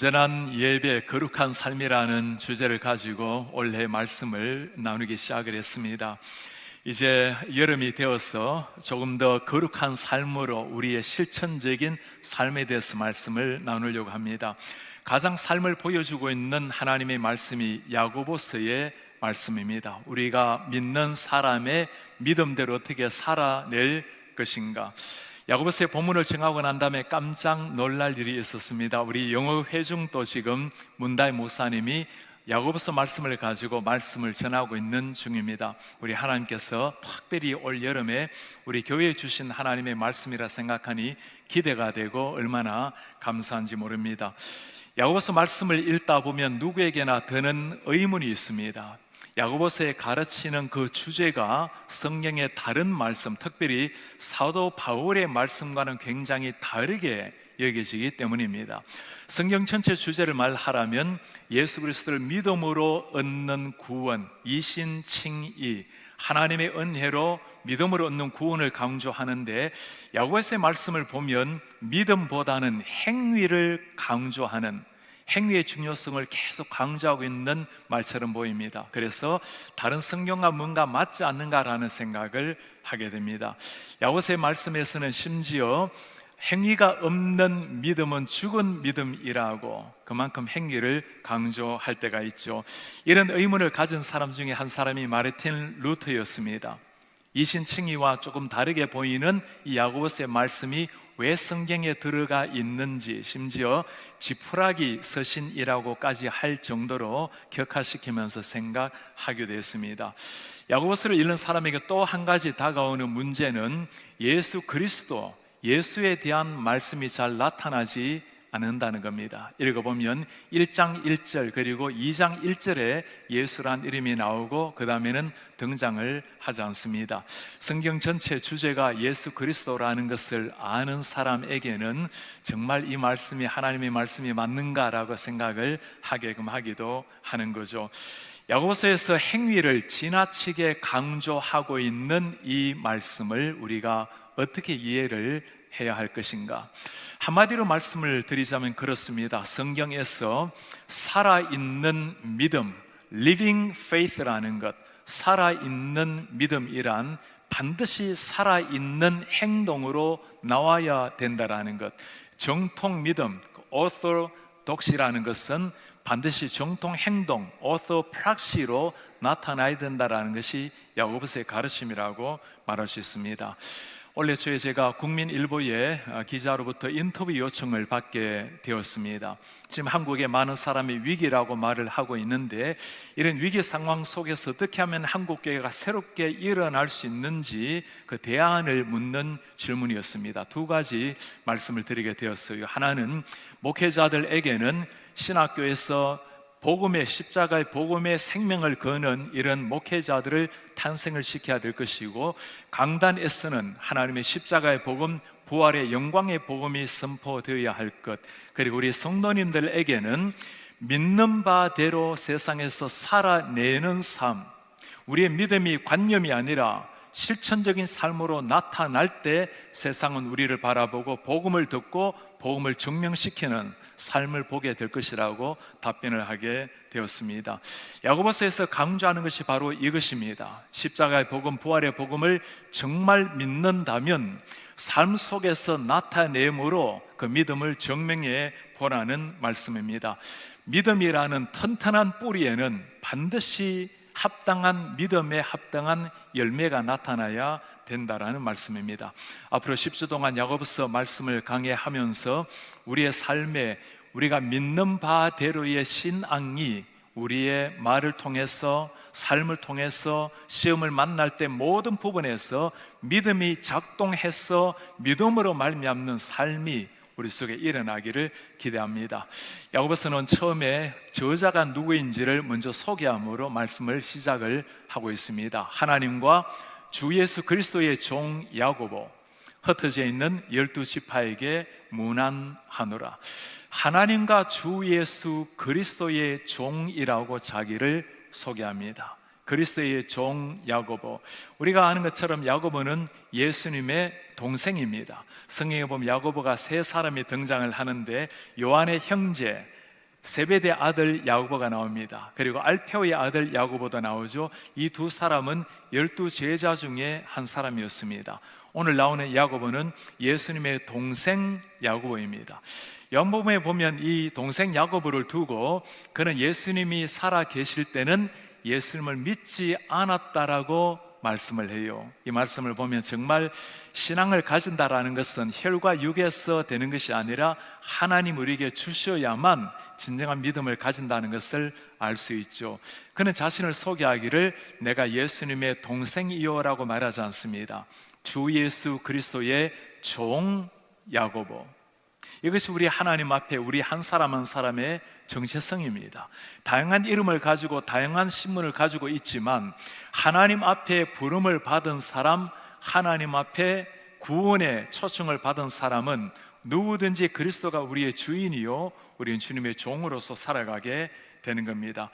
온전한 예배, 거룩한 삶이라는 주제를 가지고 올해 말씀을 나누기 시작을 했습니다. 이제 여름이 되어서 조금 더 거룩한 삶으로 우리의 실천적인 삶에 대해서 말씀을 나누려고 합니다. 가장 삶을 보여주고 있는 하나님의 말씀이 야고보서의 말씀입니다. 우리가 믿는 사람의 믿음대로 어떻게 살아낼 것인가. 야고보서의 본문을 정하고 난 다음에 깜짝 놀랄 일이 있었습니다. 우리 영어 회중도 지금 문다이 목사님이 야고보서 말씀을 가지고 말씀을 전하고 있는 중입니다. 우리 하나님께서 특별히 올 여름에 우리 교회에 주신 하나님의 말씀이라 생각하니 기대가 되고 얼마나 감사한지 모릅니다. 야고보서 말씀을 읽다 보면 누구에게나 드는 의문이 있습니다. 야고보서에 가르치는 그 주제가 성경의 다른 말씀, 특별히 사도 바울의 말씀과는 굉장히 다르게 여겨지기 때문입니다. 성경 전체 주제를 말하라면 예수 그리스도를 믿음으로 얻는 구원, 이신칭의, 하나님의 은혜로 믿음으로 얻는 구원을 강조하는데, 야고보서의 말씀을 보면 믿음보다는 행위를 강조하는, 행위의 중요성을 계속 강조하고 있는 말처럼 보입니다. 그래서 다른 성경과 뭔가 맞지 않는가라는 생각을 하게 됩니다. 야고보서의 말씀에서는 심지어 행위가 없는 믿음은 죽은 믿음이라고 그만큼 행위를 강조할 때가 있죠. 이런 의문을 가진 사람 중에 한 사람이 마르틴 루터였습니다. 이신칭의와 조금 다르게 보이는 이 야고보서의 말씀이 왜 성경에 들어가 있는지, 심지어 지푸라기 서신이라고까지 할 정도로 격화시키면서 생각하게 됐습니다. 야고보서를 읽는 사람에게 또 한 가지 다가오는 문제는 예수 그리스도, 예수에 대한 말씀이 잘 나타나지 않는다는 겁니다. 읽어보면 1장 1절 그리고 2장 1절에 예수란 이름이 나오고 그 다음에는 등장을 하지 않습니다. 성경 전체 주제가 예수 그리스도라는 것을 아는 사람에게는 정말 이 말씀이 하나님의 말씀이 맞는가라고 생각을 하게끔 하기도 하는 거죠. 야고보서에서 행위를 지나치게 강조하고 있는 이 말씀을 우리가 어떻게 이해를 해야 할 것인가? 한마디로 말씀을 드리자면 그렇습니다. 성경에서 살아있는 믿음, living faith라는 것, 살아있는 믿음이란 반드시 살아있는 행동으로 나와야 된다라는 것. 정통 믿음, orthodoxy라는 것은 반드시 정통 행동, orthopraxy로 나타나야 된다라는 것이 야고보서의 가르침이라고 말할 수 있습니다. 올해 초에 제가 국민일보의 기자로부터 인터뷰 요청을 받게 되었습니다. 지금 한국에 많은 사람이 위기라고 말을 하고 있는데, 이런 위기 상황 속에서 어떻게 하면 한국교회가 새롭게 일어날 수 있는지 그 대안을 묻는 질문이었습니다. 두 가지 말씀을 드리게 되었어요. 하나는 목회자들에게는 신학교에서 복음의 십자가의 복음의 생명을 거는 이런 목회자들을 탄생을 시켜야 될 것이고, 강단에서는 하나님의 십자가의 복음, 부활의 영광의 복음이 선포되어야 할 것, 그리고 우리 성도님들에게는 믿는 바대로 세상에서 살아내는 삶, 우리의 믿음이 관념이 아니라 실천적인 삶으로 나타날 때 세상은 우리를 바라보고 복음을 듣고 복음을 증명시키는 삶을 보게 될 것이라고 답변을 하게 되었습니다. 야고보서에서 강조하는 것이 바로 이것입니다. 십자가의 복음, 부활의 복음을 정말 믿는다면 삶 속에서 나타내므로 그 믿음을 증명해 보라는 말씀입니다. 믿음이라는 튼튼한 뿌리에는 반드시 합당한 믿음에 합당한 열매가 나타나야 된다라는 말씀입니다. 앞으로 10주 동안 야고보서 말씀을 강해하면서 우리의 삶에 우리가 믿는 바대로의 신앙이 우리의 말을 통해서, 삶을 통해서, 시험을 만날 때 모든 부분에서 믿음이 작동해서 믿음으로 말미암는 삶이 우리 속에 일어나기를 기대합니다. 야고보서는 처음에 저자가 누구인지를 먼저 소개함으로 말씀을 시작을 하고 있습니다. 하나님과 주 예수 그리스도의 종 야고보, 흩어져 있는 12지파에게 문안하노라. 하나님과 주 예수 그리스도의 종이라고 자기를 소개합니다. 그리스도의 종 야고보, 우리가 아는 것처럼 야고보는 예수님의 동생입니다. 성경에 보면 야고보가 세 사람이 등장을 하는데, 요한의 형제, 세베대 아들 야고보가 나옵니다. 그리고 알페오의 아들 야고보도 나오죠. 이 두 사람은 12 제자 중에 한 사람이었습니다. 오늘 나오는 야고보는 예수님의 동생 야고보입니다. 요한복음에 보면 이 동생 야고보를 두고 그는 예수님이 살아 계실 때는 예수님을 믿지 않았다라고 말씀을 해요. 이 말씀을 보면 정말 신앙을 가진다라는 것은 혈과 육에서 되는 것이 아니라 하나님 우리에게 주셔야만 진정한 믿음을 가진다는 것을 알 수 있죠. 그는 자신을 소개하기를 내가 예수님의 동생이요라고 말하지 않습니다. 주 예수 그리스도의 종 야고보. 이것이 우리 하나님 앞에 우리 한 사람 한 사람의 정체성입니다. 다양한 이름을 가지고 다양한 신분을 가지고 있지만 하나님 앞에 부름을 받은 사람, 하나님 앞에 구원의 초청을 받은 사람은 누구든지 그리스도가 우리의 주인이요 우리는 주님의 종으로서 살아가게 되는 겁니다.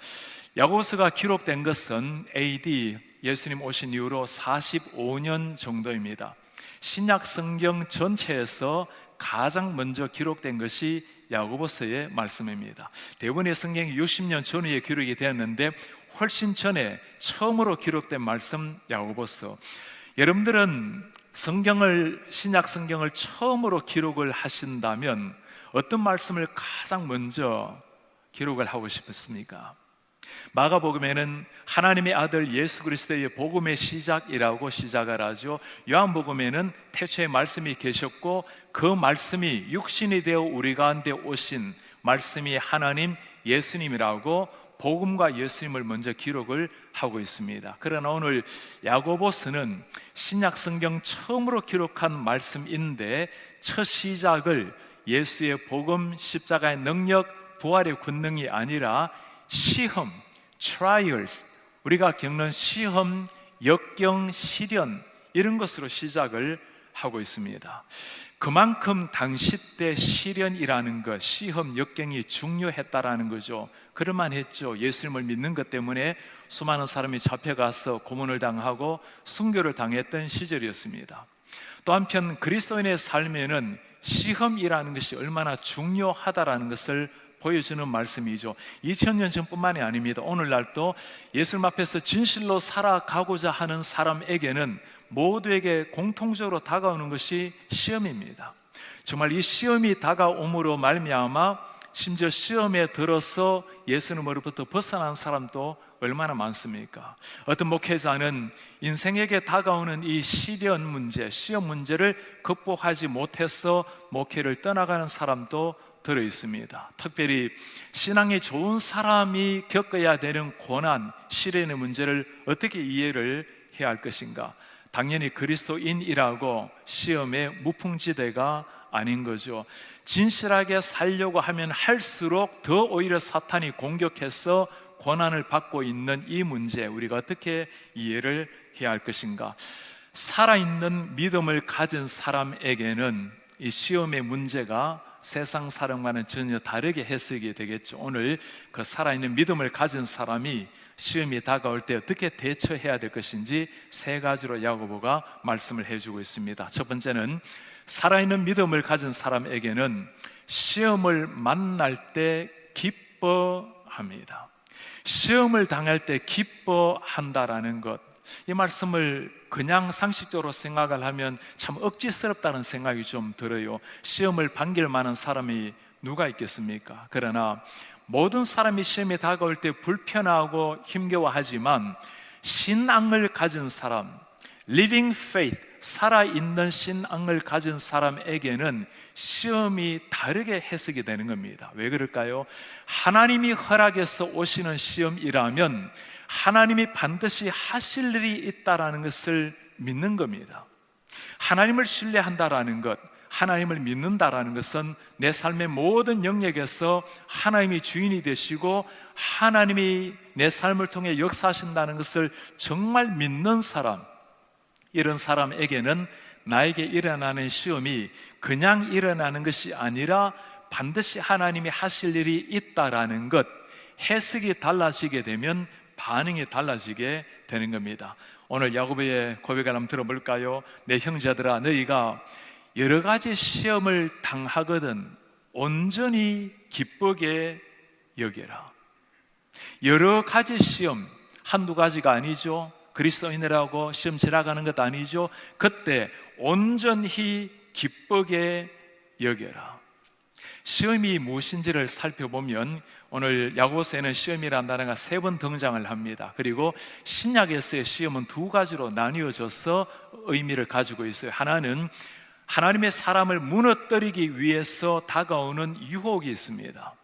야고보서가 기록된 것은 AD 예수님 오신 이후로 45년 정도입니다. 신약 성경 전체에서 가장 먼저 기록된 것이 야고보서의 말씀입니다. 대부분의 성경이 60년 전후에 기록이 되었는데 훨씬 전에 처음으로 기록된 말씀 야고보서. 여러분들은 신약 성경을 처음으로 기록을 하신다면 어떤 말씀을 가장 먼저 기록을 하고 싶습니까? 마가복음에는 하나님의 아들 예수 그리스도의 복음의 시작이라고 시작을 하죠. 요한복음에는 태초에 말씀이 계셨고 그 말씀이 육신이 되어 우리 가운데 오신 말씀이 하나님 예수님이라고 복음과 예수님을 먼저 기록을 하고 있습니다. 그러나 오늘 야고보서는 신약 성경 처음으로 기록한 말씀인데 첫 시작을 예수의 복음, 십자가의 능력, 부활의 권능이 아니라 시험, trials, 우리가 겪는 시험, 역경, 시련 이런 것으로 시작을 하고 있습니다. 그만큼 당시 때 시련이라는 것, 시험, 역경이 중요했다라는 거죠. 그럴만했죠. 예수님을 믿는 것 때문에 수많은 사람이 잡혀가서 고문을 당하고 순교를 당했던 시절이었습니다. 또 한편 그리스도인의 삶에는 시험이라는 것이 얼마나 중요하다라는 것을 보여주는 말씀이죠. 2000년 전뿐만이 아닙니다. 오늘날도 예수님 앞에서 진실로 살아가고자 하는 사람에게는 모두에게 공통적으로 다가오는 것이 시험입니다. 정말 이 시험이 다가옴으로 말미암아 심지어 시험에 들어서 예수님으로부터 벗어난 사람도 얼마나 많습니까? 어떤 목회자는 인생에게 다가오는 이 시련 문제, 시험 문제를 극복하지 못해서 목회를 떠나가는 사람도 들어 있습니다. 특별히 신앙이 좋은 사람이 겪어야 되는 고난, 시련의 문제를 어떻게 이해를 해야 할 것인가? 당연히 그리스도인이라고 시험의 무풍지대가 아닌 거죠. 진실하게 살려고 하면 할수록 더 오히려 사탄이 공격해서 고난을 받고 있는 이 문제, 우리가 어떻게 이해를 해야 할 것인가? 살아있는 믿음을 가진 사람에게는 이 시험의 문제가 세상 사람과는 전혀 다르게 해석이 되겠죠. 오늘 그 살아있는 믿음을 가진 사람이 시험이 다가올 때 어떻게 대처해야 될 것인지 세 가지로 야고보가 말씀을 해주고 있습니다. 첫 번째는 살아있는 믿음을 가진 사람에게는 시험을 만날 때 기뻐합니다. 시험을 당할 때 기뻐한다라는 것, 이 말씀을 그냥 상식적으로 생각을 하면 참 억지스럽다는 생각이 좀 들어요. 시험을 반길 만한 사람이 누가 있겠습니까? 그러나 모든 사람이 시험에 다가올 때 불편하고 힘겨워하지만 신앙을 가진 사람, living faith, 살아있는 신앙을 가진 사람에게는 시험이 다르게 해석이 되는 겁니다. 왜 그럴까요? 하나님이 허락해서 오시는 시험이라면 하나님이 반드시 하실 일이 있다라는 것을 믿는 겁니다. 하나님을 신뢰한다라는 것, 하나님을 믿는다라는 것은 내 삶의 모든 영역에서 하나님이 주인이 되시고 하나님이 내 삶을 통해 역사하신다는 것을 정말 믿는 사람, 이런 사람에게는 나에게 일어나는 시험이 그냥 일어나는 것이 아니라 반드시 하나님이 하실 일이 있다라는 것, 해석이 달라지게 되면 반응이 달라지게 되는 겁니다. 오늘 야고보의 고백을 한번 들어볼까요? 내 형제들아, 너희가 여러 가지 시험을 당하거든 온전히 기쁘게 여겨라. 여러 가지 시험, 한두 가지가 아니죠. 그리스도인이라고 시험 지나가는 것 아니죠. 그때 온전히 기쁘게 여겨라. 시험이 무엇인지를 살펴보면 오늘 야고보서에는 시험이라는 단어가 3번 등장을 합니다. 그리고 신약에서의 시험은 2가지로 나뉘어져서 의미를 가지고 있어요. 하나는 하나님의 사람을 무너뜨리기 위해서 다가오는 유혹이 있습니다.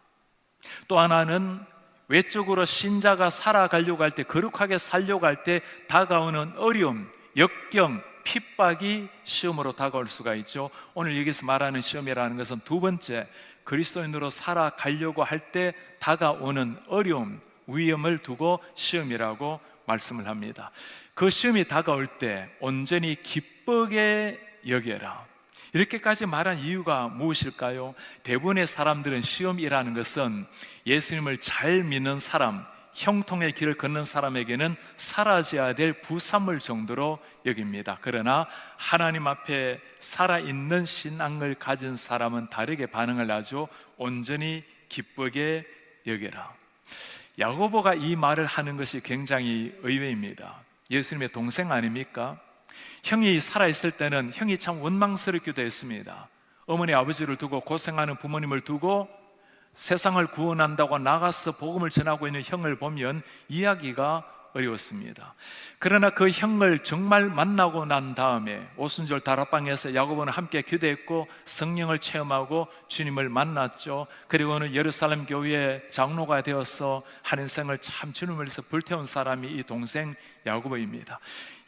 또 하나는 외적으로 신자가 살아가려고 할 때, 거룩하게 살려고 할 때 다가오는 어려움, 역경, 핍박이 시험으로 다가올 수가 있죠. 오늘 여기서 말하는 시험이라는 것은 2번째, 그리스도인으로 살아가려고 할 때 다가오는 어려움, 위험을 두고 시험이라고 말씀을 합니다. 그 시험이 다가올 때 온전히 기쁘게 여겨라. 이렇게까지 말한 이유가 무엇일까요? 대부분의 사람들은 시험이라는 것은 예수님을 잘 믿는 사람, 형통의 길을 걷는 사람에게는 사라져야 될 부산물 정도로 여깁니다. 그러나 하나님 앞에 살아있는 신앙을 가진 사람은 다르게 반응을 하죠. 온전히 기쁘게 여겨라. 야고보가 이 말을 하는 것이 굉장히 의외입니다. 예수님의 동생 아닙니까? 형이 살아있을 때는 형이 참 원망스럽기도 했습니다. 어머니 아버지를 두고 고생하는 부모님을 두고 세상을 구원한다고 나가서 복음을 전하고 있는 형을 보면 이해하기가 어려웠습니다. 그러나 그 형을 정말 만나고 난 다음에 오순절 다락방에서 야고보는 함께 기도했고 성령을 체험하고 주님을 만났죠. 그리고는 예루살렘 교회의 장로가 되어서 한 인생을 참 주님을 위해서 불태운 사람이 이 동생 야고보입니다.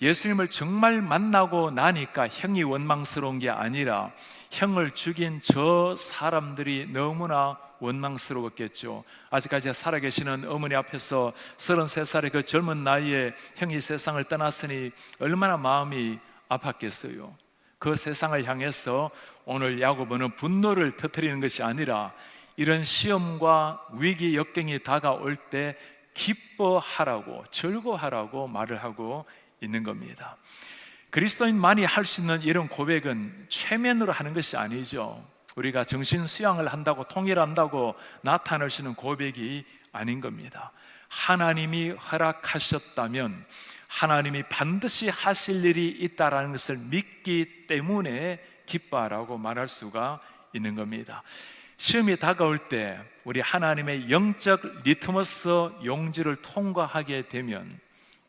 예수님을 정말 만나고 나니까 형이 원망스러운 게 아니라 형을 죽인 저 사람들이 너무나 원망스러웠겠죠. 아직까지 살아계시는 어머니 앞에서 33살의 그 젊은 나이에 형이 세상을 떠났으니 얼마나 마음이 아팠겠어요. 그 세상을 향해서 오늘 야고보는 분노를 터뜨리는 것이 아니라 이런 시험과 위기 역경이 다가올 때 기뻐하라고, 즐거워하라고 말을 하고 있는 겁니다. 그리스도인만이 할 수 있는 이런 고백은 최면으로 하는 것이 아니죠. 우리가 정신 수양을 한다고, 통일한다고 나타낼 수 있는 고백이 아닌 겁니다. 하나님이 허락하셨다면 하나님이 반드시 하실 일이 있다라는 것을 믿기 때문에 기뻐하라고 말할 수가 있는 겁니다. 시험이 다가올 때 우리 하나님의 영적 리트머스 용지를 통과하게 되면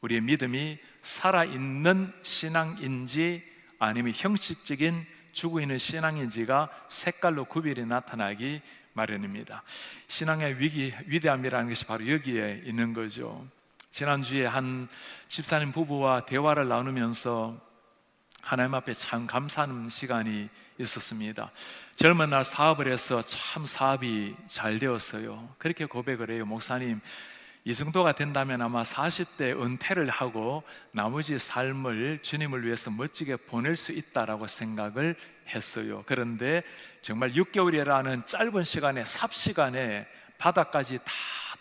우리의 믿음이 살아있는 신앙인지 아니면 형식적인 죽어있는 신앙인지가 색깔로 구별이 나타나기 마련입니다. 신앙의 위대함이라는 것이 바로 여기에 있는 거죠. 지난주에 한 집사님 부부와 대화를 나누면서 하나님 앞에 참 감사하는 시간이 있었습니다. 젊은 날 사업을 해서 참 사업이 잘 되었어요. 그렇게 고백을 해요. 목사님, 이 정도가 된다면 아마 40대 은퇴를 하고 나머지 삶을 주님을 위해서 멋지게 보낼 수 있다라고 생각을 했어요. 그런데 정말 6개월이라는 짧은 시간에, 삽시간에 바닥까지 다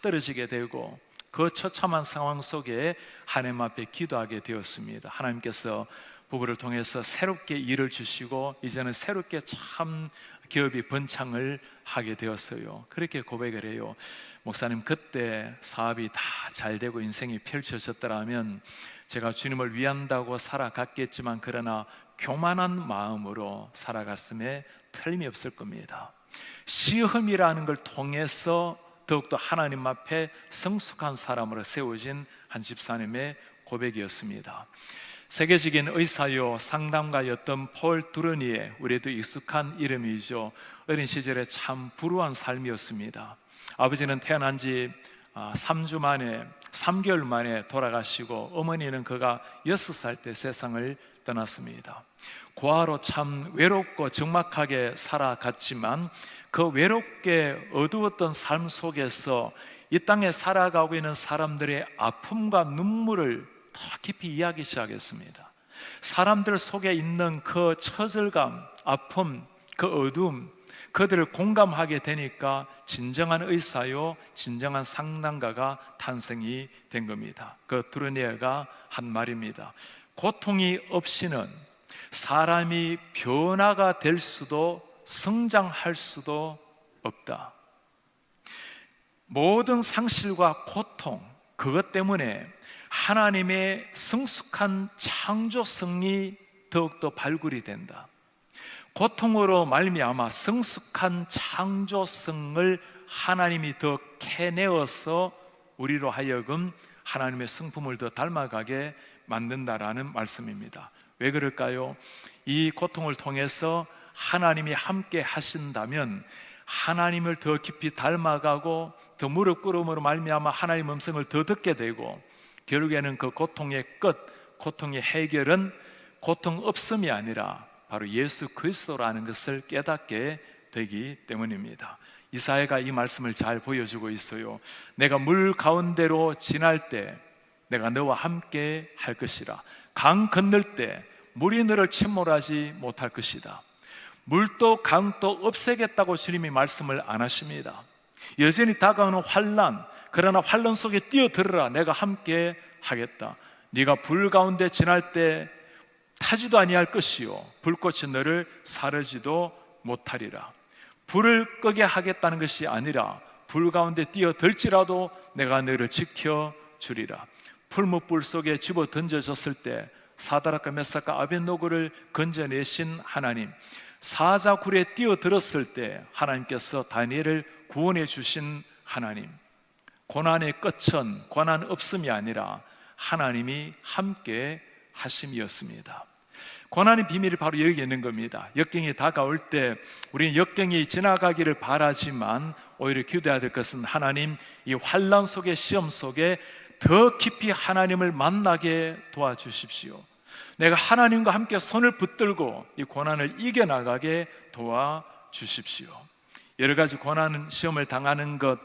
떨어지게 되고 그 처참한 상황 속에 하나님 앞에 기도하게 되었습니다. 하나님께서 부부를 통해서 새롭게 일을 주시고 이제는 새롭게 참 기업이 번창을 하게 되었어요. 그렇게 고백을 해요. 목사님, 그때 사업이 다 잘 되고 인생이 펼쳐졌더라면 제가 주님을 위한다고 살아갔겠지만 그러나 교만한 마음으로 살아갔음에 틀림이 없을 겁니다. 시험이라는 걸 통해서 더욱더 하나님 앞에 성숙한 사람으로 세워진 한 집사님의 고백이었습니다. 세계적인 의사요 상담가였던 폴 두르니에, 우리도 익숙한 이름이죠. 어린 시절에 참 불우한 삶이었습니다. 아버지는 태어난 지 3개월 만에 돌아가시고 어머니는 그가 6살 때 세상을 떠났습니다. 고아로 참 외롭고 적막하게 살아갔지만 그 외롭게 어두웠던 삶 속에서 이 땅에 살아가고 있는 사람들의 아픔과 눈물을 더 깊이 이해하기 시작했습니다. 사람들 속에 있는 그 처절감, 아픔, 그 어두움, 그들을 공감하게 되니까 진정한 의사요, 진정한 상담가가 탄생이 된 겁니다. 그 두르니에가 한 말입니다. 고통이 없이는 사람이 변화가 될 수도 성장할 수도 없다. 모든 상실과 고통, 그것 때문에 하나님의 성숙한 창조성이 더욱더 발굴이 된다. 고통으로 말미암아 성숙한 창조성을 하나님이 더 캐내어서 우리로 하여금 하나님의 성품을 더 닮아가게 만든다라는 말씀입니다. 왜 그럴까요? 이 고통을 통해서 하나님이 함께 하신다면 하나님을 더 깊이 닮아가고 더 무릎 꿇음으로 말미암아 하나님의 음성을 더 듣게 되고, 결국에는 그 고통의 끝, 고통의 해결은 고통 없음이 아니라 바로 예수 그리스도라는 것을 깨닫게 되기 때문입니다. 이사야가 이 말씀을 잘 보여주고 있어요. 내가 물 가운데로 지날 때 내가 너와 함께 할 것이라. 강 건널 때 물이 너를 침몰하지 못할 것이다. 물도 강도 없애겠다고 주님이 말씀을 안 하십니다. 여전히 다가오는 환난, 그러나 환난 속에 뛰어들어라. 내가 함께 하겠다. 네가 불 가운데 지날 때 타지도 아니할 것이요 불꽃이 너를 사르지도 못하리라. 불을 끄게 하겠다는 것이 아니라 불 가운데 뛰어들지라도 내가 너를 지켜주리라. 풀무불 속에 집어 던져졌을 때 사드락과 메삭과 아벳노고를 건져내신 하나님, 사자굴에 뛰어들었을 때 하나님께서 다니엘을 구원해 주신 하나님, 고난의 끝은 고난 없음이 아니라 하나님이 함께 하심이었습니다. 고난의 비밀이 바로 여기에 있는 겁니다. 역경이 다가올 때 우리는 역경이 지나가기를 바라지만 오히려 기도해야 될 것은 하나님, 이 환난 속에, 시험 속에 더 깊이 하나님을 만나게 도와주십시오. 내가 하나님과 함께 손을 붙들고 이 고난을 이겨나가게 도와주십시오. 여러 가지 고난, 시험을 당하는 것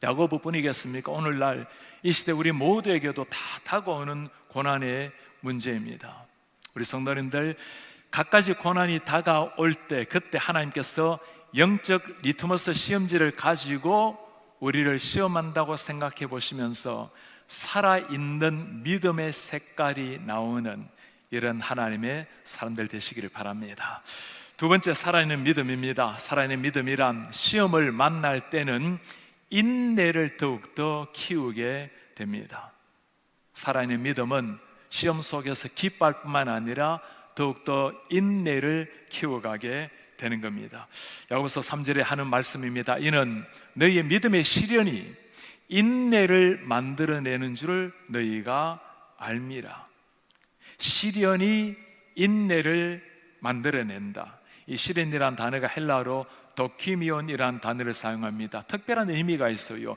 야고보뿐이겠습니까? 오늘날 이 시대 우리 모두에게도 다 다가오는 고난의 문제입니다. 우리 성도님들, 갖가지 고난이 다가올 때 그때 하나님께서 영적 리트머스 시험지를 가지고 우리를 시험한다고 생각해 보시면서 살아있는 믿음의 색깔이 나오는 이런 하나님의 사람들 되시기를 바랍니다. 두 번째, 살아있는 믿음입니다. 살아있는 믿음이란 시험을 만날 때는 인내를 더욱더 키우게 됩니다. 살아있는 믿음은 시험 속에서 기뻐할 뿐만 아니라 더욱더 인내를 키워가게 되는 겁니다. 야고보서 3절에 하는 말씀입니다. 이는 너희의 믿음의 시련이 인내를 만들어내는 줄을 너희가 알미라. 시련이 인내를 만들어낸다. 이 시련이란 단어가 헬라어로 도키미온이란 단어를 사용합니다. 특별한 의미가 있어요.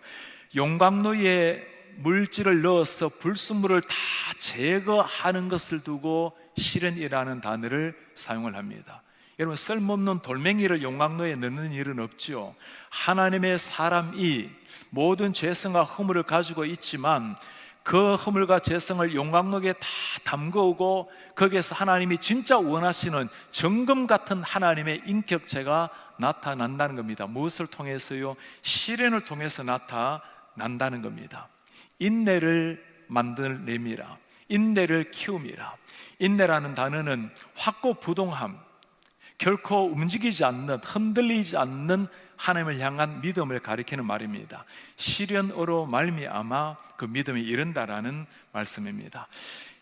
용광로에 물질을 넣어서 불순물을 다 제거하는 것을 두고 시련이라는 단어를 사용을 합니다. 여러분, 쓸모없는 돌멩이를 용광로에 넣는 일은 없죠. 하나님의 사람이 모든 죄성과 허물을 가지고 있지만 그 허물과 죄성을 용광로에 다 담그고 거기에서 하나님이 진짜 원하시는 정금 같은 하나님의 인격체가 나타난다는 겁니다. 무엇을 통해서요? 시련을 통해서 나타난다는 겁니다. 인내를 만들어내미라. 인내를 키움이라. 인내라는 단어는 확고부동함, 결코 움직이지 않는, 흔들리지 않는 하나님을 향한 믿음을 가리키는 말입니다. 시련으로 말미암아 그 믿음이 이른다라는 말씀입니다.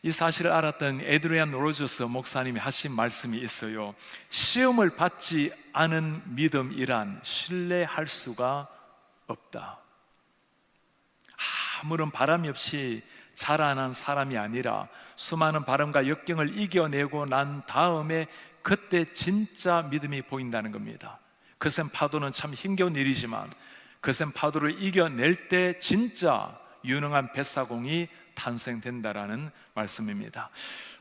이 사실을 알았던 에드리안 로저스 목사님이 하신 말씀이 있어요. 시험을 받지 않은 믿음이란 신뢰할 수가 없다. 아무런 바람이 없이 자라난 사람이 아니라 수많은 바람과 역경을 이겨내고 난 다음에 그때 진짜 믿음이 보인다는 겁니다. 거센 파도는 참 힘겨운 일이지만 거센 파도를 이겨낼 때 진짜 유능한 뱃사공이 탄생된다라는 말씀입니다.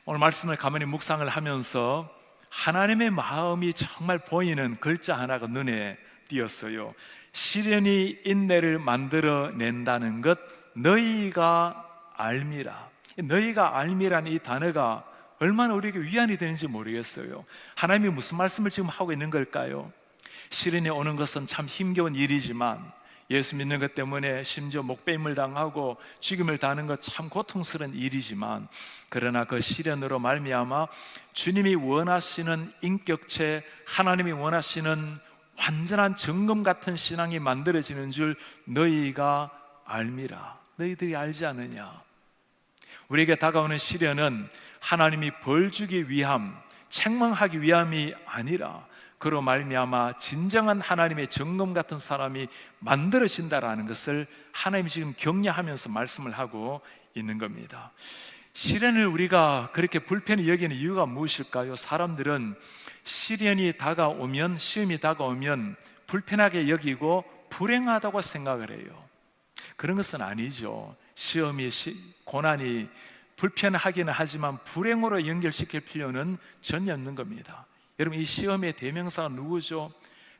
오늘 말씀을 가만히 묵상을 하면서 하나님의 마음이 정말 보이는 글자 하나가 눈에 띄었어요. 시련이 인내를 만들어낸다는 것, 너희가 알미라. 너희가 알미라는 이 단어가 얼마나 우리에게 위안이 되는지 모르겠어요. 하나님이 무슨 말씀을 지금 하고 있는 걸까요? 시련이 오는 것은 참 힘겨운 일이지만 예수 믿는 것 때문에 심지어 목배임을 당하고 죽임을 당하는 것 참 고통스러운 일이지만, 그러나 그 시련으로 말미암아 주님이 원하시는 인격체, 하나님이 원하시는 완전한 정금 같은 신앙이 만들어지는 줄 너희가 알미라. 너희들이 알지 않느냐? 우리에게 다가오는 시련은 하나님이 벌 주기 위함, 책망하기 위함이 아니라 그로 말미암아 진정한 하나님의 정금 같은 사람이 만들어진다라는 것을 하나님이 지금 격려하면서 말씀을 하고 있는 겁니다. 시련을 우리가 그렇게 불편히 여기는 이유가 무엇일까요? 사람들은 시련이 다가오면, 시험이 다가오면 불편하게 여기고 불행하다고 생각을 해요. 그런 것은 아니죠. 시험이, 고난이 불편하기는 하지만 불행으로 연결시킬 필요는 전혀 없는 겁니다. 여러분, 이 시험의 대명사가 누구죠?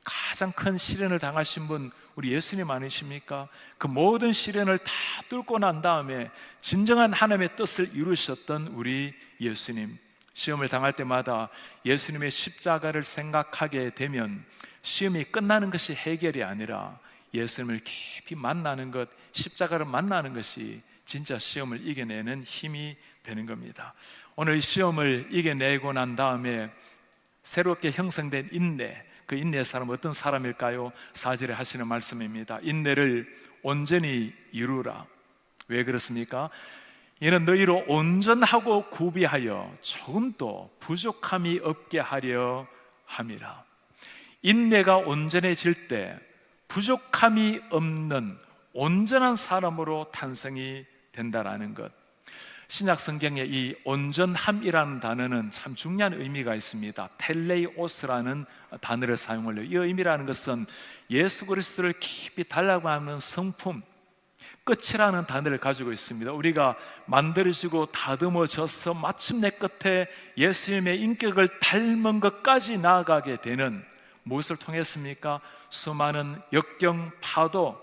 가장 큰 시련을 당하신 분 우리 예수님 아니십니까? 그 모든 시련을 다 뚫고 난 다음에 진정한 하나님의 뜻을 이루셨던 우리 예수님, 시험을 당할 때마다 예수님의 십자가를 생각하게 되면 시험이 끝나는 것이 해결이 아니라 예수님을 깊이 만나는 것, 십자가를 만나는 것이 진짜 시험을 이겨내는 힘이 되는 겁니다. 오늘 이 시험을 이겨내고 난 다음에 새롭게 형성된 인내, 그 인내의 사람은 어떤 사람일까요? 4절에 하시는 말씀입니다. 인내를 온전히 이루라. 왜 그렇습니까? 이는 너희로 온전하고 구비하여 조금도 부족함이 없게 하려 함이라. 인내가 온전해질 때 부족함이 없는 온전한 사람으로 탄생이 된다라는 것. 신약 성경에 이 온전함이라는 단어는 참 중요한 의미가 있습니다. 텔레이오스라는 단어를 사용을 해요. 이 의미라는 것은 예수 그리스도를 깊이 닮아가는 성품, 끝이라는 단어를 가지고 있습니다. 우리가 만들어지고 다듬어져서 마침내 끝에 예수님의 인격을 닮은 것까지 나아가게 되는, 무엇을 통했습니까? 수많은 역경, 파도,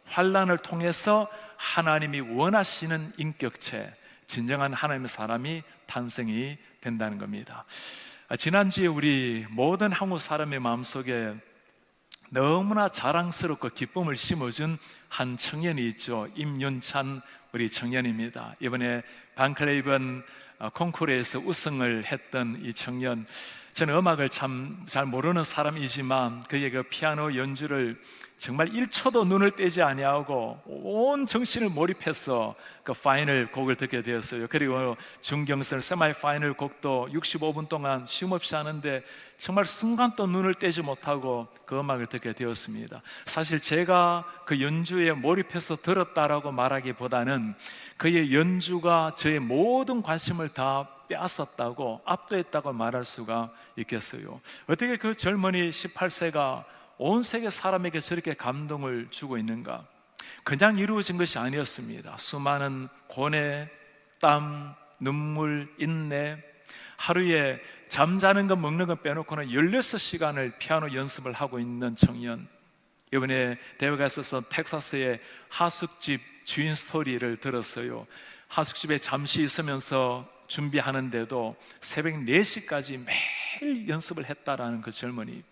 환난을 통해서 하나님이 원하시는 인격체, 진정한 하나님의 사람이 탄생이 된다는 겁니다. 지난주에 우리 모든 한국 사람의 마음속에 너무나 자랑스럽고 기쁨을 심어준 한 청년이 있죠. 임윤찬 우리 청년입니다. 이번에 반클레이번 콩쿠르에서 우승을 했던 이 청년, 저는 음악을 참 잘 모르는 사람이지만 그의 그 피아노 연주를 정말 1초도 눈을 떼지 아니하고 온 정신을 몰입해서 그 파이널 곡을 듣게 되었어요. 그리고 준경선 세마이 파이널 곡도 65분 동안 쉼없이 하는데 정말 순간도 눈을 떼지 못하고 그 음악을 듣게 되었습니다. 사실 제가 그 연주에 몰입해서 들었다라고 말하기보다는 그의 연주가 저의 모든 관심을 다 빼앗았다고, 압도했다고 말할 수가 있겠어요. 어떻게 그 젊은이 18세가 온 세계 사람에게 저렇게 감동을 주고 있는가? 그냥 이루어진 것이 아니었습니다. 수많은 고뇌, 땀, 눈물, 인내, 하루에 잠자는 것 먹는 것 빼놓고는 16시간을 피아노 연습을 하고 있는 청년. 이번에 대회가 있어서 텍사스의 하숙집 주인 스토리를 들었어요. 하숙집에 잠시 있으면서 준비하는데도 새벽 4시까지 매일 연습을 했다라는 그 젊은이.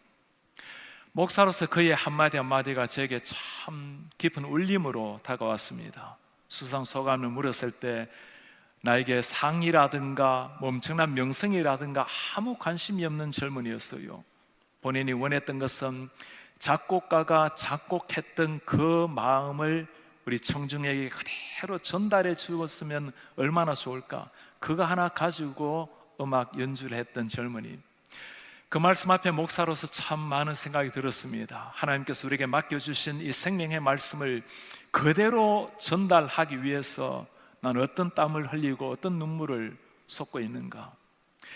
목사로서 그의 한마디 한마디가 제게 참 깊은 울림으로 다가왔습니다. 수상 소감을 물었을 때 나에게 상이라든가 엄청난 명성이라든가 아무 관심이 없는 젊은이였어요. 본인이 원했던 것은 작곡가가 작곡했던 그 마음을 우리 청중에게 그대로 전달해 주었으면 얼마나 좋을까. 그거 하나 가지고 음악 연주를 했던 젊은이. 그 말씀 앞에 목사로서 참 많은 생각이 들었습니다. 하나님께서 우리에게 맡겨주신 이 생명의 말씀을 그대로 전달하기 위해서 나는 어떤 땀을 흘리고 어떤 눈물을 쏟고 있는가.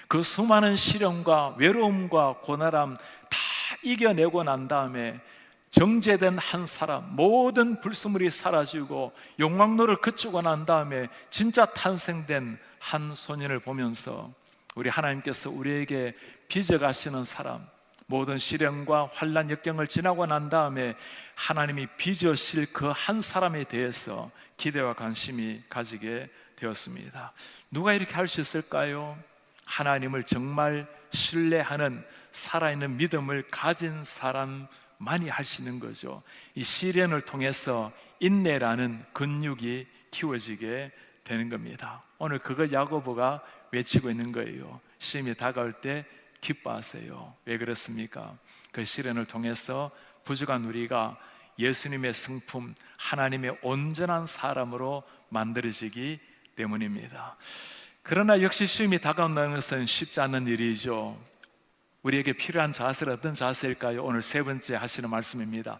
그 수많은 시련과 외로움과 고난함 다 이겨내고 난 다음에 정제된 한 사람, 모든 불순물이 사라지고 욕망노를 그치고 난 다음에 진짜 탄생된 한 소년을 보면서 우리 하나님께서 우리에게 빚어가시는 사람, 모든 시련과 환난 역경을 지나고 난 다음에 하나님이 빚으실 그 한 사람에 대해서 기대와 관심이 가지게 되었습니다. 누가 이렇게 할 수 있을까요? 하나님을 정말 신뢰하는 살아있는 믿음을 가진 사람만이 할 수 있는 거죠. 이 시련을 통해서 인내라는 근육이 키워지게 되는 겁니다. 오늘 그거 야고보가 외치고 있는 거예요. 시험이 다가올 때 기뻐하세요. 왜 그렇습니까? 그 시련을 통해서 부족한 우리가 예수님의 성품, 하나님의 온전한 사람으로 만들어지기 때문입니다. 그러나 역시 시험이 다가온다는 것은 쉽지 않은 일이죠. 우리에게 필요한 자세는 어떤 자세일까요? 오늘 세 번째 하시는 말씀입니다.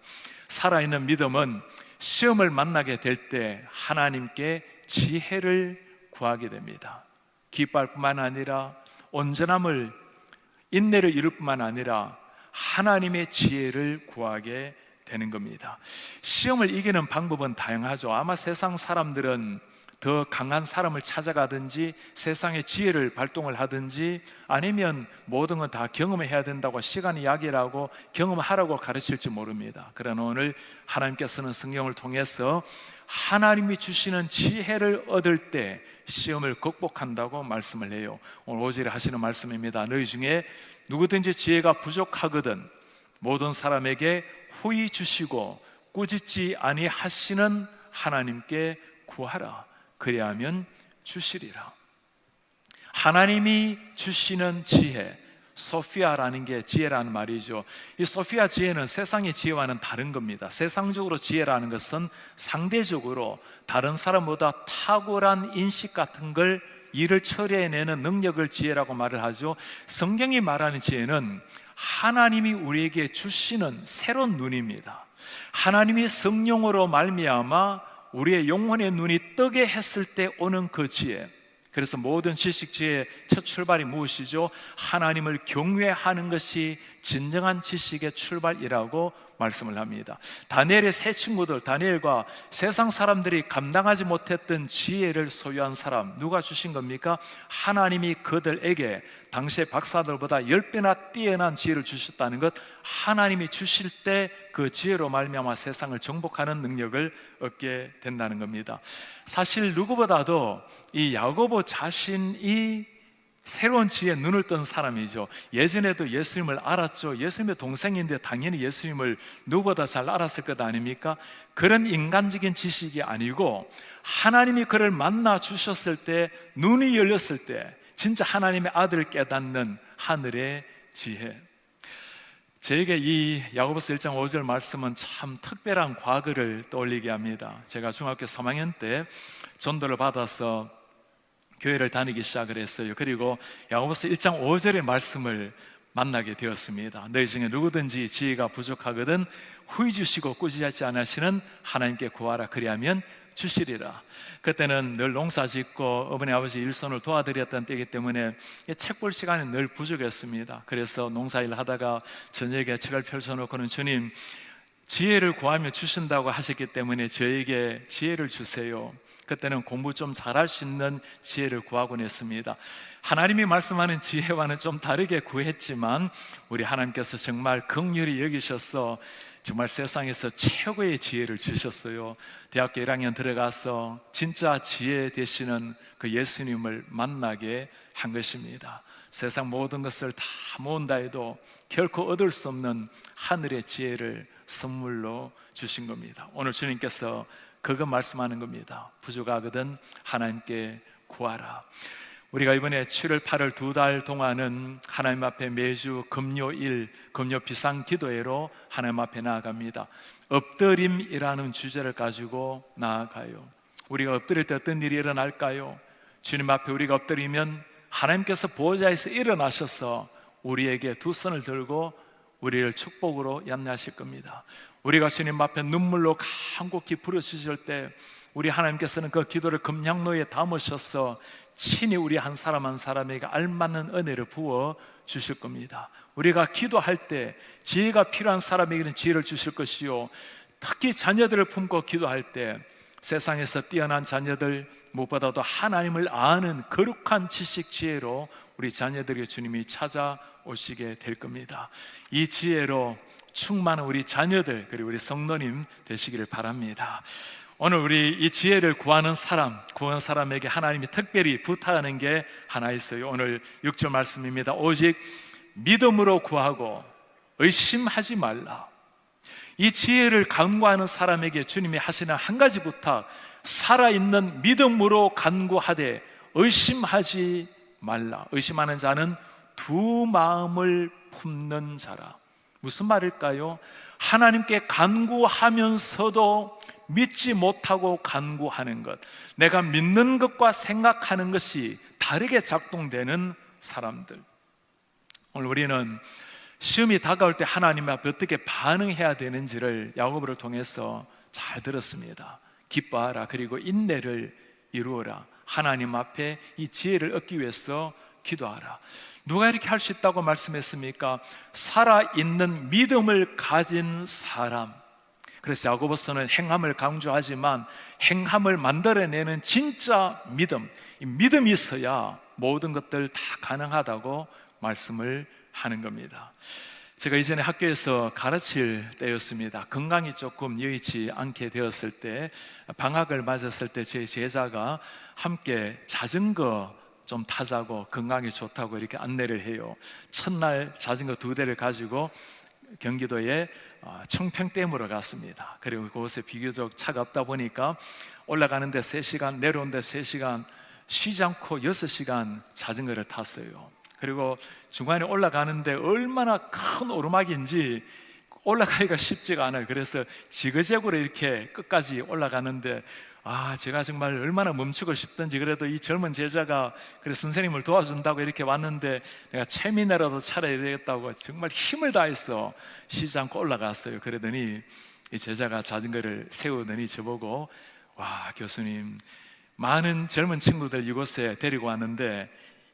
살아있는 믿음은 시험을 만나게 될 때 하나님께 지혜를 구하게 됩니다. 기뻐할 뿐만 아니라 온전함을, 인내를 이룰 뿐만 아니라 하나님의 지혜를 구하게 되는 겁니다. 시험을 이기는 방법은 다양하죠. 아마 세상 사람들은 더 강한 사람을 찾아가든지 세상의 지혜를 발동을 하든지 아니면 모든 건 다 경험해야 된다고 시간 이야기라고 경험하라고 가르칠지 모릅니다. 그러나 오늘 하나님께서는 성경을 통해서 하나님이 주시는 지혜를 얻을 때 시험을 극복한다고 말씀을 해요. 오늘 5절에 하시는 말씀입니다. 너희 중에 누구든지 지혜가 부족하거든 모든 사람에게 후히 주시고 꾸짖지 아니하시는 하나님께 구하라. 그리하면 주시리라. 하나님이 주시는 지혜, 소피아라는 게 지혜라는 말이죠. 이 소피아 지혜는 세상의 지혜와는 다른 겁니다. 세상적으로 지혜라는 것은 상대적으로 다른 사람보다 탁월한 인식 같은 걸 일을 처리해내는 능력을 지혜라고 말을 하죠. 성경이 말하는 지혜는 하나님이 우리에게 주시는 새로운 눈입니다. 하나님이 성령으로 말미암아 우리의 영혼의 눈이 뜨게 했을 때 오는 그 지혜. 그래서 모든 지식 지혜의 첫 출발이 무엇이죠? 하나님을 경외하는 것이 진정한 지식의 출발이라고 말씀을 합니다. 다니엘의 세 친구들, 다니엘과 세상 사람들이 감당하지 못했던 지혜를 소유한 사람, 누가 주신 겁니까? 하나님이 그들에게 당시의 박사들보다 10배나 뛰어난 지혜를 주셨다는 것, 하나님이 주실 때 그 지혜로 말미암아 세상을 정복하는 능력을 얻게 된다는 겁니다. 사실 누구보다도 이 야고보 자신이 새로운 지혜에 눈을 뜬 사람이죠. 예전에도 예수님을 알았죠. 예수님의 동생인데 당연히 예수님을 누구보다 잘 알았을 것 아닙니까? 그런 인간적인 지식이 아니고 하나님이 그를 만나 주셨을 때, 눈이 열렸을 때 진짜 하나님의 아들을 깨닫는 하늘의 지혜. 저에게 이 야고보서 1장 5절 말씀은 참 특별한 과거를 떠올리게 합니다. 제가 중학교 3학년 때 전도를 받아서 교회를 다니기 시작을 했어요. 그리고 야고보서 1장 5절의 말씀을 만나게 되었습니다. 너희 중에 누구든지 지혜가 부족하거든 후히 주시고 꾸짖지 않으시는 하나님께 구하라. 그리하면 주시리라. 그때는 늘 농사 짓고 어머니 아버지 일손을 도와드렸던 때이기 때문에 책 볼 시간이 늘 부족했습니다. 그래서 농사일을 하다가 저녁에 책을 펼쳐놓고는 주님, 지혜를 구하며 주신다고 하셨기 때문에 저에게 지혜를 주세요. 그때는 공부 좀 잘할 수 있는 지혜를 구하곤 했습니다. 하나님이 말씀하는 지혜와는 좀 다르게 구했지만 우리 하나님께서 정말 긍휼히 여기셔서 정말 세상에서 최고의 지혜를 주셨어요. 대학교 1학년 들어가서 진짜 지혜 되시는 그 예수님을 만나게 한 것입니다. 세상 모든 것을 다 모은다 해도 결코 얻을 수 없는 하늘의 지혜를 선물로 주신 겁니다. 오늘 주님께서 그거 말씀하는 겁니다. 부족하거든 하나님께 구하라. 우리가 이번에 7월 8월 2달 동안은 하나님 앞에 매주 금요일 금요 비상기도회로 하나님 앞에 나아갑니다. 엎드림이라는 주제를 가지고 나아가요. 우리가 엎드릴 때 어떤 일이 일어날까요? 주님 앞에 우리가 엎드리면 하나님께서 보호자에서 일어나셔서 우리에게 두 손을 들고 우리를 축복으로 연례하실 겁니다. 우리가 주님 앞에 눈물로 간곡히 부르짖을 때 우리 하나님께서는 그 기도를 금양로에 담으셔서 친히 우리 한 사람 한 사람에게 알맞는 은혜를 부어 주실 겁니다. 우리가 기도할 때 지혜가 필요한 사람에게는 지혜를 주실 것이요, 특히 자녀들을 품고 기도할 때 세상에서 뛰어난 자녀들, 무엇보다도 하나님을 아는 거룩한 지식 지혜로 우리 자녀들에게 주님이 찾아오시게 될 겁니다. 이 지혜로 충만한 우리 자녀들 그리고 우리 성도님 되시기를 바랍니다. 오늘 우리 이 지혜를 구하는 사람에게 하나님이 특별히 부탁하는 게 하나 있어요. 오늘 6절 말씀입니다. 오직 믿음으로 구하고 의심하지 말라. 이 지혜를 간구하는 사람에게 주님이 하시는 한 가지 부탁, 살아있는 믿음으로 간구하되 의심하지 말라. 의심하는 자는 두 마음을 품는 자라. 무슨 말일까요? 하나님께 간구하면서도 믿지 못하고 간구하는 것, 내가 믿는 것과 생각하는 것이 다르게 작동되는 사람들. 오늘 우리는 시험이 다가올 때 하나님 앞에 어떻게 반응해야 되는지를 야고보를 통해서 잘 들었습니다. 기뻐하라, 그리고 인내를 이루어라. 하나님 앞에 이 지혜를 얻기 위해서 기도하라. 누가 이렇게 할 수 있다고 말씀했습니까? 살아있는 믿음을 가진 사람. 그래서 야고보서는 행함을 강조하지만 행함을 만들어내는 진짜 믿음, 이 믿음이 있어야 모든 것들 다 가능하다고 말씀을 하는 겁니다. 제가 이전에 학교에서 가르칠 때였습니다. 건강이 조금 여의치 않게 되었을 때, 방학을 맞았을 때 제 제자가 함께 자전거 좀 타자고 건강에 좋다고 이렇게 안내를 해요. 첫날 자전거 2대를 가지고 경기도의 청평댐으로 갔습니다. 그리고 그곳에 비교적 차가 없다 보니까 올라가는데 3시간, 내려오는데 3시간, 쉬지 않고 6시간 자전거를 탔어요. 그리고 중간에 올라가는데 얼마나 큰 오르막인지 올라가기가 쉽지가 않아요. 그래서 지그재그로 이렇게 끝까지 올라가는데 제가 정말 얼마나 멈추고 싶던지, 그래도 이 젊은 제자가 그래 선생님을 도와준다고 이렇게 왔는데 내가 체미내라도 차려야 되겠다고 정말 힘을 다해서 쉬지 않고 올라갔어요. 그러더니 이 제자가 자전거를 세우더니 저보고, 와, 교수님, 많은 젊은 친구들 이곳에 데리고 왔는데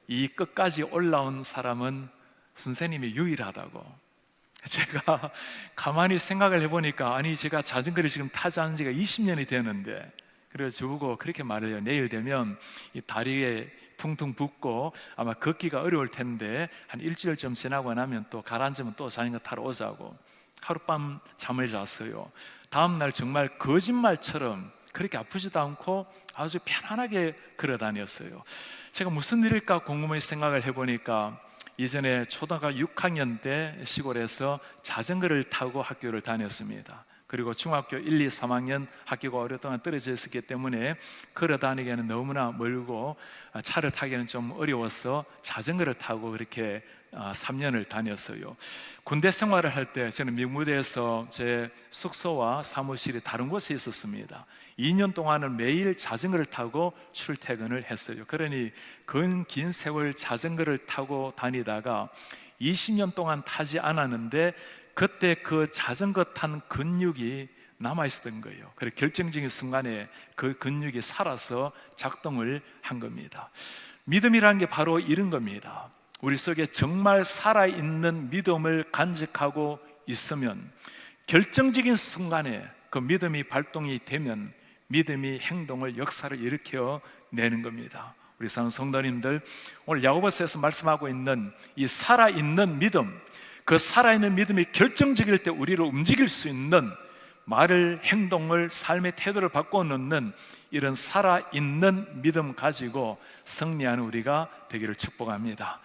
이 끝까지 올라온 사람은 선생님이 유일하다고. 제가 가만히 생각을 해보니까, 아니 제가 자전거를 지금 타지 않은 지가 20년이 되는데, 그래서 저보고 그렇게 말해요. 내일 되면 이 다리에 퉁퉁 붓고 아마 걷기가 어려울 텐데 한 일주일쯤 지나고 나면 또 가라앉으면 또 자전거 타러 오자고. 하룻밤 잠을 잤어요. 다음날 정말 거짓말처럼 그렇게 아프지도 않고 아주 편안하게 걸어 다녔어요. 제가 무슨 일일까 궁금해 생각을 해보니까, 이전에 초등학교 6학년 때 시골에서 자전거를 타고 학교를 다녔습니다. 그리고 중학교 1, 2, 3학년 학교가 오랫동안 떨어져 있었기 때문에 걸어 다니기에는 너무나 멀고 차를 타기에는 좀 어려워서 자전거를 타고 그렇게 3년을 다녔어요. 군대 생활을 할 때 저는 미무대에서 제 숙소와 사무실이 다른 곳에 있었습니다. 2년 동안은 매일 자전거를 타고 출퇴근을 했어요. 그러니 긴 세월 자전거를 타고 다니다가 20년 동안 타지 않았는데 그때 그 자전거 탄 근육이 남아있었던 거예요. 그래서 결정적인 순간에 그 근육이 살아서 작동을 한 겁니다. 믿음이라는 게 바로 이런 겁니다. 우리 속에 정말 살아있는 믿음을 간직하고 있으면 결정적인 순간에 그 믿음이 발동이 되면 믿음이 행동을, 역사를 일으켜 내는 겁니다. 우리 사랑하는 성도님들, 오늘 야고보서에서 말씀하고 있는 이 살아있는 믿음, 그 살아있는 믿음이 결정적일 때 우리를 움직일 수 있는 말을, 행동을, 삶의 태도를 바꿔놓는 이런 살아있는 믿음 가지고 승리하는 우리가 되기를 축복합니다.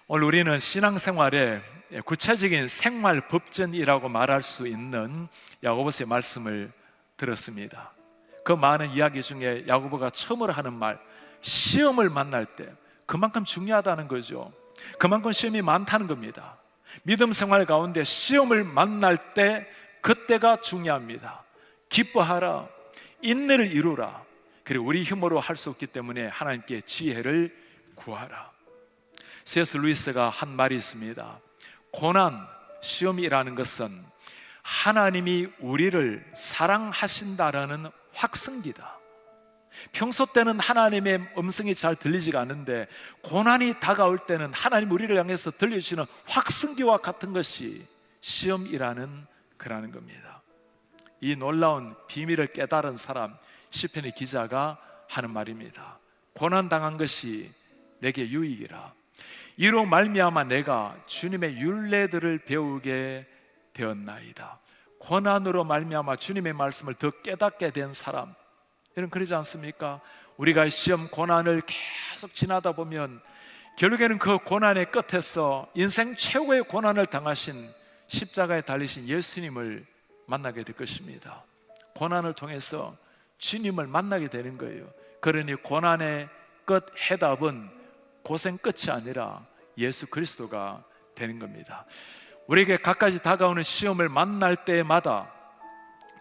오늘 우리는 신앙생활의 구체적인 생활 법전이라고 말할 수 있는 야고보서의 말씀을 들었습니다. 그 많은 이야기 중에 야고보가 처음으로 하는 말, 시험을 만날 때 그만큼 중요하다는 거죠. 그만큼 시험이 많다는 겁니다. 믿음 생활 가운데 시험을 만날 때 그때가 중요합니다. 기뻐하라, 인내를 이루라. 그리고 우리 힘으로 할 수 없기 때문에 하나님께 지혜를 구하라. C.S. 루이스가 한 말이 있습니다. 고난, 시험이라는 것은 하나님이 우리를 사랑하신다라는 확성기다. 평소 때는 하나님의 음성이 잘 들리지가 않는데 고난이 다가올 때는 하나님 우리를 향해서 들려주시는 확성기와 같은 것이 시험이라는 거라는 겁니다. 이 놀라운 비밀을 깨달은 사람, 시편의 기자가 하는 말입니다. 고난당한 것이 내게 유익이라. 이로 말미암아 내가 주님의 율례들을 배우게 되었나이다. 고난으로 말미암아 주님의 말씀을 더 깨닫게 된 사람, 여러분 그러지 않습니까? 우리가 시험, 고난을 계속 지나다 보면 결국에는 그 고난의 끝에서 인생 최고의 고난을 당하신 십자가에 달리신 예수님을 만나게 될 것입니다. 고난을 통해서 주님을 만나게 되는 거예요. 그러니 고난의 끝 해답은 고생 끝이 아니라 예수 그리스도가 되는 겁니다. 우리에게 갖가지 다가오는 시험을 만날 때마다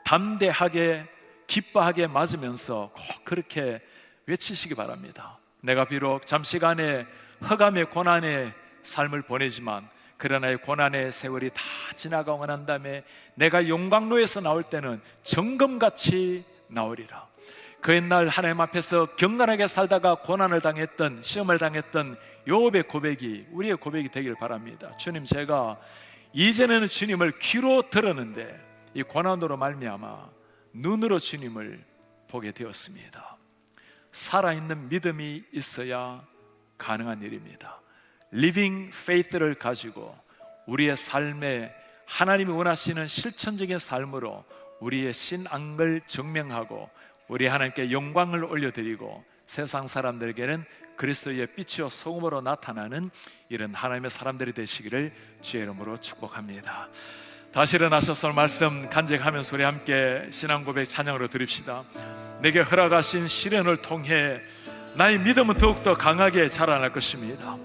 담대하게 기뻐하게 맞으면서 꼭 그렇게 외치시기 바랍니다. 내가 비록 잠시간의 흑암의 고난의 삶을 보내지만 그러나 이 고난의 세월이 다 지나가고 난 다음에 내가 용광로에서 나올 때는 정금같이 나오리라. 그 옛날 하나님 앞에서 경건하게 살다가 고난을 당했던, 시험을 당했던 욥의 고백이 우리의 고백이 되길 바랍니다. 주님, 제가 이전에는 주님을 귀로 들었는데 이 고난으로 말미암아 눈으로 주님을 보게 되었습니다. 살아있는 믿음이 있어야 가능한 일입니다. Living Faith를 가지고 우리의 삶에 하나님이 원하시는 실천적인 삶으로 우리의 신앙을 증명하고 우리 하나님께 영광을 올려드리고 세상 사람들에게는 그리스도의 빛이요 소금으로 나타나는 이런 하나님의 사람들이 되시기를 주의 이름으로 축복합니다. 다시 일어나셔서 말씀 간직하면서 우리 함께 신앙 고백 찬양으로 드립시다. 내게 허락하신 시련을 통해 나의 믿음은 더욱더 강하게 자라날 것입니다.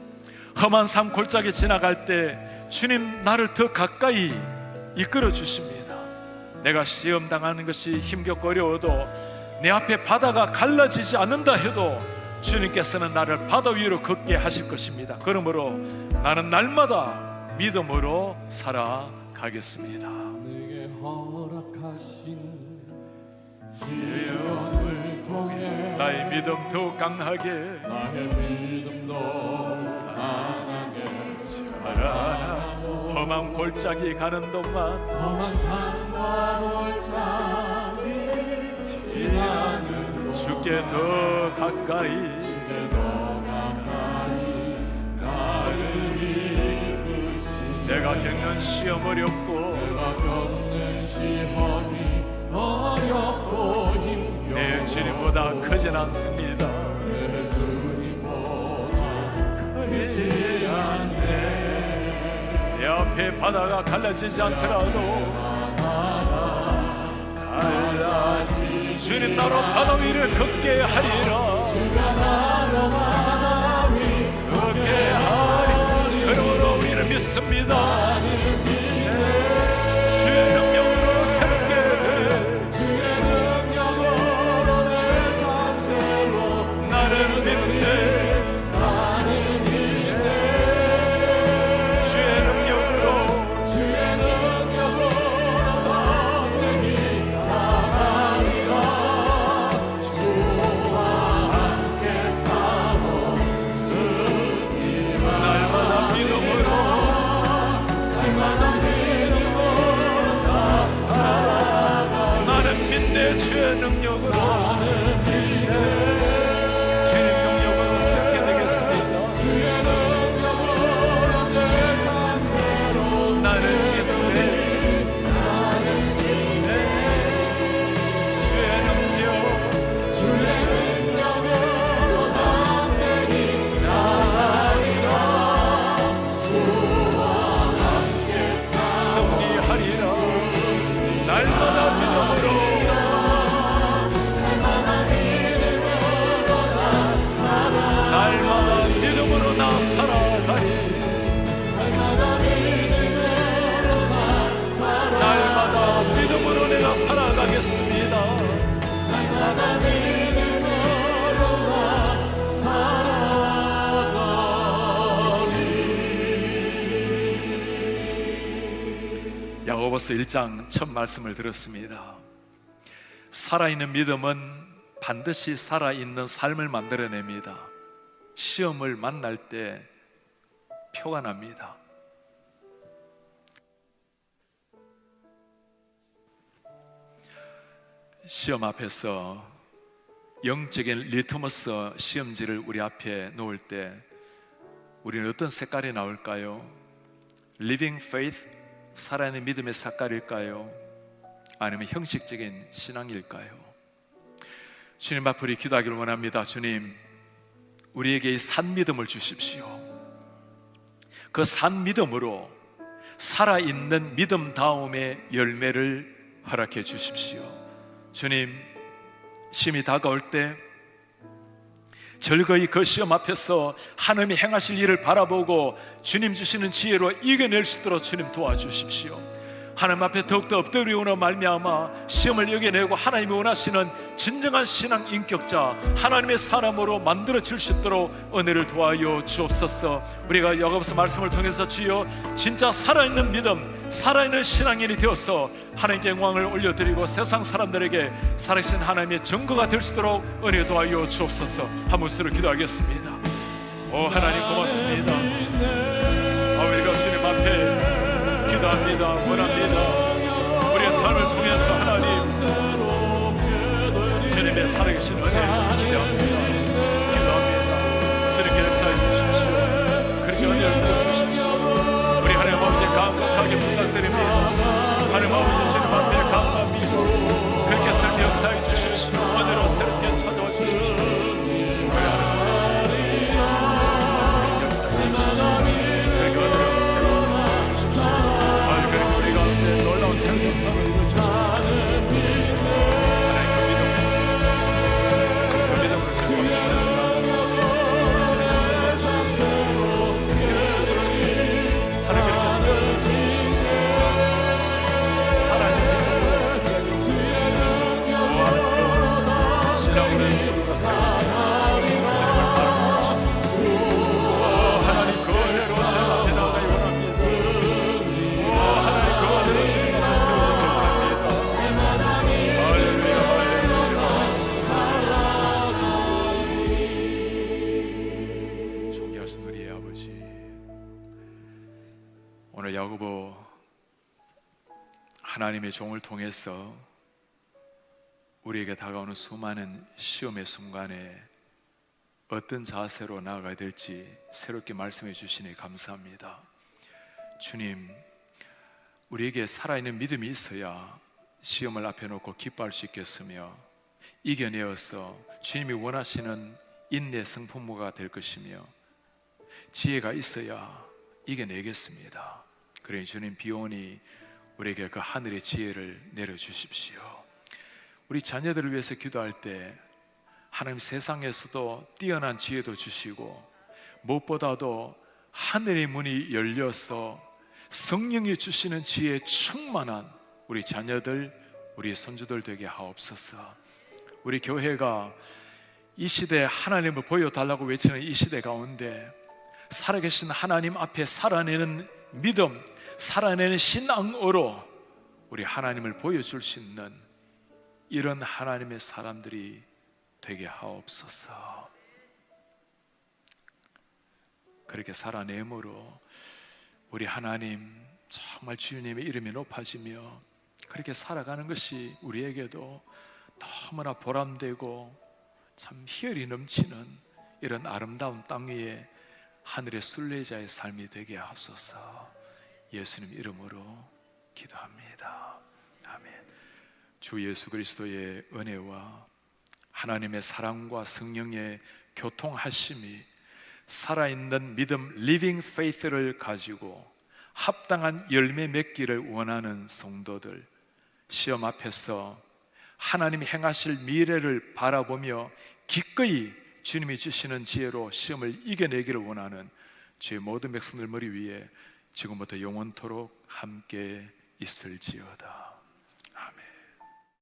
험한 삶 골짜기 지나갈 때 주님 나를 더 가까이 이끌어 주십니다. 내가 시험 당하는 것이 힘겹고 어려워도 내 앞에 바다가 갈라지지 않는다 해도 주님께서는 나를 바다 위로 걷게 하실 것입니다. 그러므로 나는 날마다 믿음으로 살아가겠습니다. 내게 허락하신 시련을 통해 나의 믿음 더욱 강하게 나의 믿음도 강하게 자라나 험한 골짜기 가는 동안 험한 산과 골짜기 지나는 주께 더 가까이 주께 더 가까이 나를 이끄시 내가 겪는 시험 어렵고 내가 겪는 시험이 어렵고 힘겨워 내 주님보다 크진 않습니다. 내 주님보다 크지 않네 내 앞에 바다가 갈라지지 않더라도 주님 나로 바다 위를 걷게 하리라. 주가 나로 바다 위 걷게 하리. 그러므로 우리를 믿습니다. 주의 능력으로 새롭게 돼. 주의 능력으로 내 삶 새로 나는 믿네. 나는 믿네 주의 능력으로 주의 능력으로 담대히 나가리라 주와 함께 싸웠으니 날마다 믿음으로 날마다 믿음으로 나 살아가 나는 믿네. 주의 능력으로 나는 믿네 주님 능력으로 새롭게 되겠습니다. 주의 능력으로 내 삶 새로 나는 믿네. 주의 능력 주의 능력으로 담대히 나가리라 주와 함께 승리하리라. 날마다 믿음으로 날마다 믿음으로 나 살아가리. 날마다 믿음으로 내가 살아가겠습니다. 야고보서 1장 첫 말씀을 들었습니다. 살아있는 믿음은 반드시 살아있는 삶을 만들어냅니다. 시험을 만날 때 표가 납니다. 시험 앞에서 영적인 리트머스 시험지를 우리 앞에 놓을 때 우리는 어떤 색깔이 나올까요? Living Faith, 살아있는 믿음의 색깔일까요? 아니면 형식적인 신앙일까요? 주님 앞에 우리 기도하기를 원합니다. 주님, 우리에게 이 산 믿음을 주십시오. 그 산 믿음으로 살아있는 믿음다움의 열매를 허락해 주십시오. 주님, 시험이 다가올 때 즐거이 그 시험 앞에서 하나님이 행하실 일을 바라보고 주님 주시는 지혜로 이겨낼 수 있도록 주님 도와주십시오. 하나님 앞에 더욱더 엎드리오나 말미암아 시험을 이겨내고 하나님이 원하시는 진정한 신앙 인격자, 하나님의 사람으로 만들어질 수 있도록 은혜를 도와여 주옵소서. 우리가 야고보서 말씀을 통해서 주여 진짜 살아있는 믿음, 살아있는 신앙인이 되어서 하나님께 영광을 올려드리고 세상 사람들에게 살아계신 하나님의 증거가 될 수 있도록 은혜 도와여 주옵소서. 한 목소리로 기도하겠습니다. 오 하나님 고맙습니다. 우리가 주님 앞에 기도합니다. 원합니다. 우리의 삶을 통해서 하나님 주님의 살아계신 은혜를 기대합니다. 주님께 역사해 주십시오. 그렇게 은혜를 부어주십시오. 우리 하나님 아버지 강력하게 부탁드립니다. 하나님 아버지 주님 앞에 감사합니다. 그렇게 삶의 역사해 주십시오. 은혜로 새롭게 찾아와 주십시오. 우리 하나님 아버지 역사해 주십시오. 놀라운 생명성을 이루어주시옵소서. 하나님 그 믿음으로 오늘 야고보 하나님의 종을 통해서 우리에게 다가오는 수많은 시험의 순간에 어떤 자세로 나아가야 될지 새롭게 말씀해 주시니 감사합니다. 주님, 우리에게 살아있는 믿음이 있어야 시험을 앞에 놓고 기뻐할 수 있겠으며 이겨내어서 주님이 원하시는 인내 성품모가 될 것이며 지혜가 있어야 이겨내겠습니다. 그러니 주님 비오니 우리에게 그 하늘의 지혜를 내려주십시오. 우리 자녀들을 위해서 기도할 때 하나님 세상에서도 뛰어난 지혜도 주시고 무엇보다도 하늘의 문이 열려서 성령이 주시는 지혜에 충만한 우리 자녀들, 우리 손주들 되게 하옵소서. 우리 교회가 이 시대에 하나님을 보여달라고 외치는 이 시대 가운데 살아계신 하나님 앞에 살아내는 믿음, 살아내는 신앙으로 우리 하나님을 보여줄 수 있는 이런 하나님의 사람들이 되게 하옵소서. 그렇게 살아내므로 우리 하나님 정말 주님의 이름이 높아지며 그렇게 살아가는 것이 우리에게도 너무나 보람되고 참 희열이 넘치는 이런 아름다운 땅 위에 하늘의 순례자의 삶이 되게 하소서. 예수님 이름으로 기도합니다. 아멘. 주 예수 그리스도의 은혜와 하나님의 사랑과 성령의 교통하심이 살아있는 믿음 living faith를 가지고 합당한 열매 맺기를 원하는 성도들, 시험 앞에서 하나님이 행하실 미래를 바라보며 기꺼이 주님이 주시는 지혜로 시험을 이겨내기를 원하는 주의 모든 백성들 머리 위에 지금부터 영원토록 함께 있을지어다. 아멘.